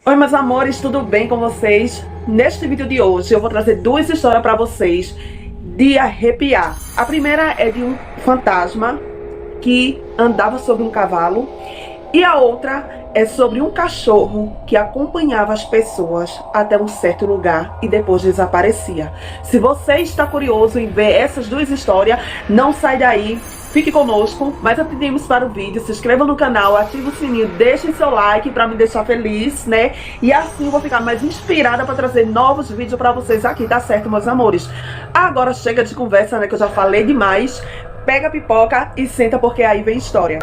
Oi meus amores, tudo bem com vocês? Neste vídeo de hoje eu vou trazer duas histórias para vocês de arrepiar. A primeira é de um fantasma que andava sobre um cavalo e a outra é sobre um cachorro que acompanhava as pessoas até um certo lugar e depois desaparecia. Se você está curioso em ver essas duas histórias, não sai daí. Fique conosco, mas antes de irmos para o vídeo, se inscreva no canal, ative o sininho, deixe seu like para me deixar feliz, né? E assim eu vou ficar mais inspirada para trazer novos vídeos para vocês aqui, tá certo, meus amores? Agora chega de conversa, né, que eu já falei demais. Pega a pipoca e senta porque aí vem história.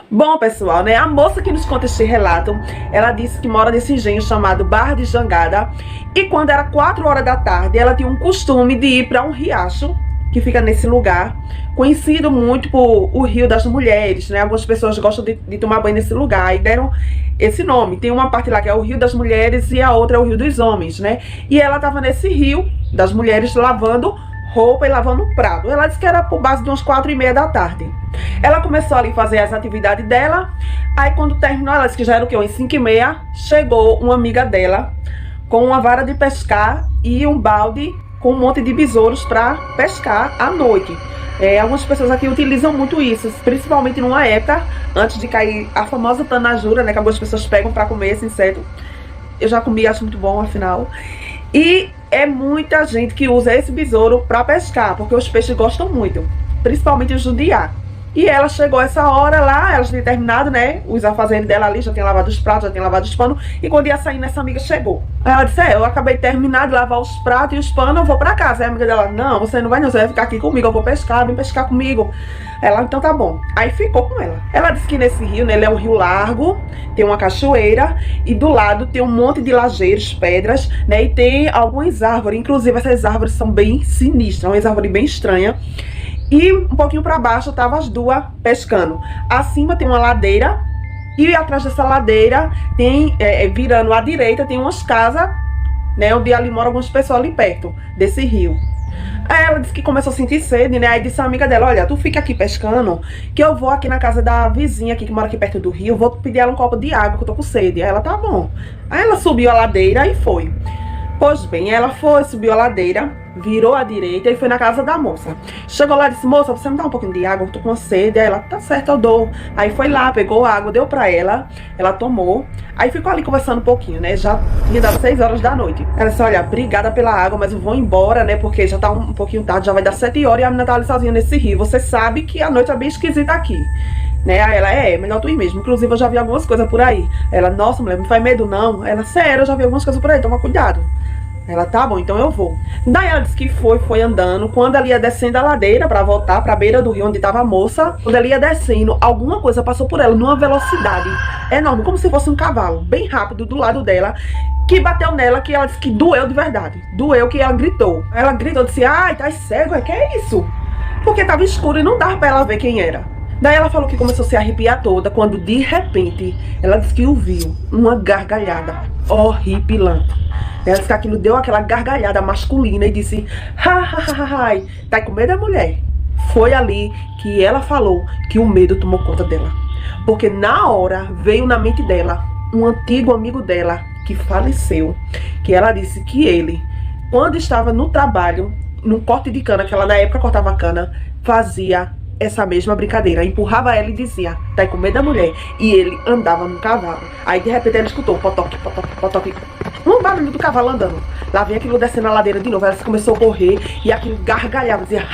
Bom, pessoal, né, a moça que nos conta este relato, ela disse que mora nesse engenho chamado Barra de Jangada. E quando era 4 horas da tarde, ela tinha um costume de ir para um riacho que fica nesse lugar, conhecido muito por o Rio das Mulheres, né? Algumas pessoas gostam de tomar banho nesse lugar e deram esse nome. Tem uma parte lá que é o Rio das Mulheres e a outra é o Rio dos Homens, né? E ela tava nesse Rio das Mulheres lavando roupa e lavando prato. Ela disse que era por base de umas 4h30 da tarde. Ela começou ali a fazer as atividades dela. Aí quando terminou, ela disse que já era o quê? Umas 5h30, chegou uma amiga dela com uma vara de pescar e um balde com um monte de besouros para pescar à noite. Algumas pessoas aqui utilizam muito isso, principalmente numa época antes de cair a famosa tanajura, né, que algumas pessoas pegam para comer esse inseto. Eu já comi, acho muito bom, afinal. E é muita gente que usa esse besouro para pescar, porque os peixes gostam muito, principalmente o jundiá. E ela chegou essa hora lá, ela já tinha terminado, né, os afazeres dela ali, já tinha lavado os pratos, já tinha lavado os panos. E quando ia sair, essa amiga chegou. Aí ela disse, eu acabei de terminar de lavar os pratos e os panos, eu vou pra casa. Aí a amiga dela, não, você não vai não, você vai ficar aqui comigo, eu vou pescar, vem pescar comigo. Ela, então tá bom. Aí ficou com ela. Ela disse que nesse rio, né, ele é um rio largo, tem uma cachoeira e do lado tem um monte de lajeiros, pedras, né, e tem algumas árvores, inclusive essas árvores são bem sinistras, umas árvores bem estranhas. E um pouquinho para baixo tava as duas pescando. Acima tem uma ladeira e atrás dessa ladeira tem, virando à direita, tem umas casas, né, onde ali moram algumas pessoas ali perto desse rio. Aí ela disse que começou a sentir sede, né? Aí disse a amiga dela, olha, tu fica aqui pescando, que eu vou aqui na casa da vizinha aqui que mora aqui perto do rio, vou pedir ela um copo de água que eu tô com sede. Aí ela, tá bom. Aí ela subiu a ladeira e foi. Pois bem, ela foi, subiu a ladeira, virou à direita e foi na casa da moça. Chegou lá e disse, moça, você me dá um pouquinho de água, eu tô com sede. Aí ela, tá certo, eu dou. Aí foi lá, pegou a água, deu pra ela, ela tomou. Aí ficou ali conversando um pouquinho, né, já tinha dado 6 horas da noite. Ela disse, olha, obrigada pela água, mas eu vou embora, né, porque já tá um pouquinho tarde, já vai dar 7 horas e a menina tá ali sozinha nesse rio. Você sabe que a noite é bem esquisita aqui, né? Aí ela, melhor tu ir mesmo. Inclusive eu já vi algumas coisas por aí. Ela, nossa, mulher, não faz medo não. Ela, sério, eu já vi algumas coisas por aí, toma cuidado. Ela, tá bom, então eu vou. Daí ela disse que foi andando. Quando ela ia descendo a ladeira pra voltar pra beira do rio onde tava a moça, quando ela ia descendo, alguma coisa passou por ela numa velocidade enorme, como se fosse um cavalo, bem rápido, do lado dela, que bateu nela, que ela disse que doeu de verdade. Doeu, que ela gritou. Ela gritou, disse, ai, tá cego, que é isso? Porque tava escuro e não dava pra ela ver quem era. Daí ela falou que começou a se arrepiar toda, quando de repente, ela disse que ouviu uma gargalhada horripilante. Ela disse que aquilo deu aquela gargalhada masculina e disse, tá com medo da mulher? Foi ali que ela falou que o medo tomou conta dela. Porque na hora veio na mente dela um antigo amigo dela que faleceu, que ela disse que ele, quando estava no trabalho, num corte de cana, que ela na época cortava cana, fazia essa mesma brincadeira, empurrava ela e dizia, tá com medo da mulher? E ele andava no cavalo. Aí de repente ela escutou potoque, potoque, potoque, um barulho do cavalo andando. Lá vem aquilo descendo a ladeira de novo. Ela começou a correr e aquilo gargalhava, dizia,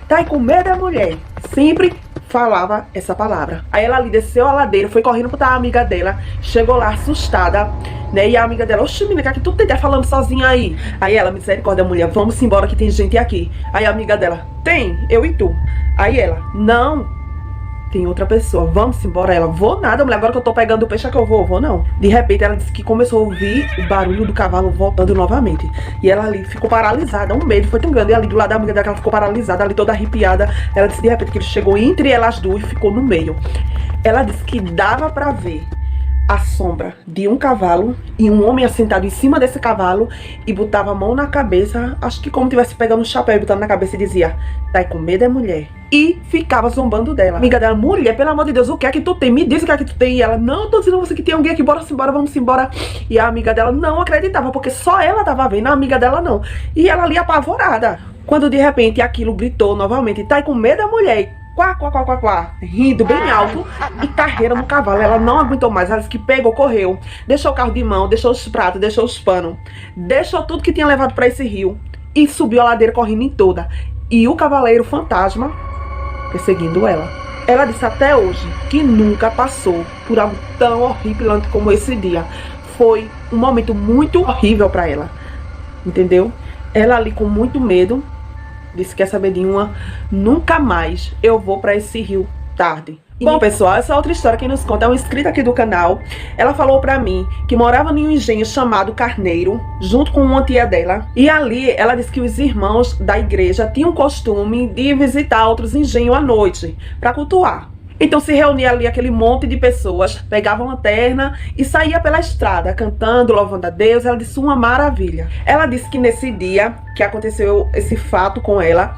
tá com medo da mulher? Sempre falava essa palavra. Aí ela ali desceu a ladeira, foi correndo pra a amiga dela, chegou lá assustada, né? E a amiga dela, oxe, menina, que tu tá falando sozinha aí? Aí ela, misericórdia, mulher, vamos embora que tem gente aqui. Aí a amiga dela, tem, eu e tu. Aí ela, não, tem outra pessoa, vamos embora. Ela, vou nada, mulher, agora que eu tô pegando o peixe é que eu vou não. De repente ela disse que começou a ouvir o barulho do cavalo voltando novamente. E ela ali ficou paralisada, um medo foi tão grande. E ali do lado da amiga dela, ela ficou paralisada, ali toda arrepiada. Ela disse de repente que ele chegou entre elas duas e ficou no meio. Ela disse que dava pra ver a sombra de um cavalo e um homem assentado em cima desse cavalo e botava a mão na cabeça, acho que como tivesse pegando um chapéu e botando na cabeça e dizia: tá com medo é mulher. E ficava zombando dela. Amiga dela: mulher, pelo amor de Deus, o que é que tu tem? Me diz o que é que tu tem. E ela: não, tô dizendo a você que tem alguém aqui, bora embora, vamos embora. E a amiga dela não acreditava, porque só ela tava vendo, a amiga dela não. E ela ali apavorada. Quando de repente aquilo gritou novamente: tá com medo é mulher. Quá, quá, quá, quá, quá, rindo bem alto e carreira no cavalo. Ela não aguentou mais, ela disse que pegou, correu, deixou o carro de mão, deixou os pratos, deixou os panos, deixou tudo que tinha levado para esse rio e subiu a ladeira correndo em toda. E o cavaleiro fantasma perseguindo ela. Ela disse até hoje que nunca passou por algo tão horripilante como esse dia. Foi um momento muito horrível para ela, entendeu? Ela ali com muito medo disse: quer saber de uma? Nunca mais eu vou pra esse rio tarde. Bom, pessoal, essa outra história quem nos conta é uma inscrita aqui do canal. Ela falou pra mim que morava em um engenho chamado Carneiro, junto com uma tia dela. E ali, ela disse que os irmãos da igreja tinham o costume de visitar outros engenhos à noite, pra cultuar. Então se reunia ali aquele monte de pessoas, pegavam lanterna e saía pela estrada, cantando, louvando a Deus. Ela disse uma maravilha. Ela disse que nesse dia que aconteceu esse fato com ela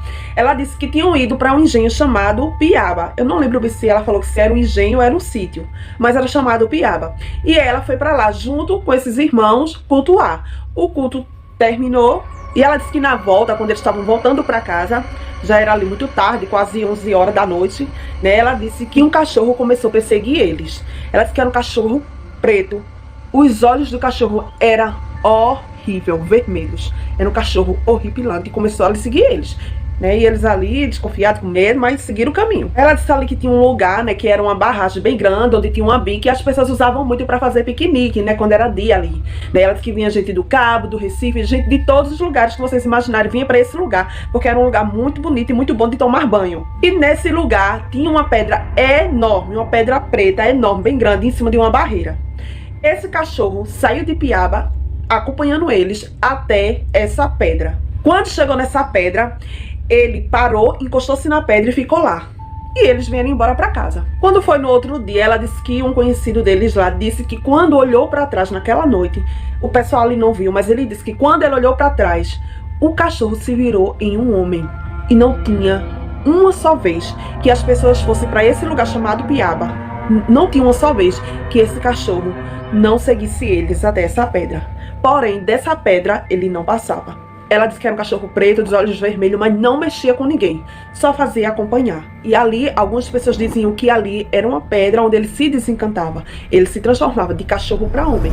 disse que tinham ido para um engenho chamado Piaba. Eu não lembro se ela falou que se era um engenho ou era um sítio, mas era chamado Piaba. E ela foi para lá junto com esses irmãos cultuar. O culto terminou e ela disse que na volta, quando eles estavam voltando para casa, já era ali muito tarde, quase 11 horas da noite, né? Ela disse que um cachorro começou a perseguir eles. Ela disse que era um cachorro preto. Os olhos do cachorro eram horrível, vermelhos. Era um cachorro horripilante e começou a seguir eles, né? E eles ali, desconfiados, com medo, mas seguiram o caminho. Ela disse ali que tinha um lugar, né, que era uma barragem bem grande, onde tinha uma bica, e as pessoas usavam muito para fazer piquenique, né, quando era dia ali, né? Ela disse que vinha gente do Cabo, do Recife, gente de todos os lugares que vocês imaginarem, vinha para esse lugar, porque era um lugar muito bonito e muito bom de tomar banho. E nesse lugar tinha uma pedra enorme, uma pedra preta enorme, bem grande, em cima de uma barreira. Esse cachorro saiu de Piaba, acompanhando eles até essa pedra. Quando chegou nessa pedra, ele parou, encostou-se na pedra e ficou lá. E eles vieram embora para casa. Quando foi no outro dia, ela disse que um conhecido deles lá disse que quando olhou para trás naquela noite, o pessoal ali não viu, mas ele disse que quando ele olhou para trás, o cachorro se virou em um homem. E não tinha uma só vez que as pessoas fossem para esse lugar chamado Piaba. Não tinha uma só vez que esse cachorro não seguisse eles até essa pedra. Porém, dessa pedra ele não passava. Ela disse que era um cachorro preto, dos olhos vermelhos, mas não mexia com ninguém, só fazia acompanhar. E ali, algumas pessoas diziam que ali era uma pedra onde ele se desencantava. Ele se transformava de cachorro para homem,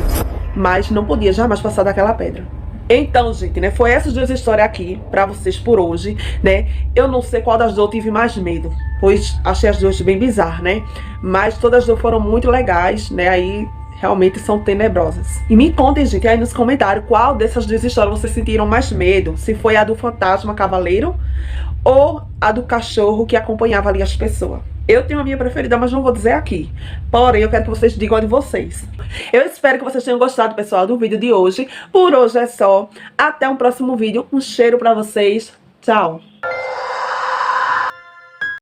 mas não podia jamais passar daquela pedra. Então, gente, né, foi essas duas histórias aqui pra vocês por hoje, né? Eu não sei qual das duas eu tive mais medo, pois achei as duas bem bizarras, né? Mas todas as duas foram muito legais, né? Aí realmente são tenebrosas. E me contem, gente, aí nos comentários qual dessas duas histórias vocês sentiram mais medo. Se foi a do fantasma cavaleiro ou a do cachorro que acompanhava ali as pessoas. Eu tenho a minha preferida, mas não vou dizer aqui. Porém, eu quero que vocês digam a de vocês. Eu espero que vocês tenham gostado, pessoal, do vídeo de hoje. Por hoje é só. Até um próximo vídeo. Um cheiro pra vocês. Tchau.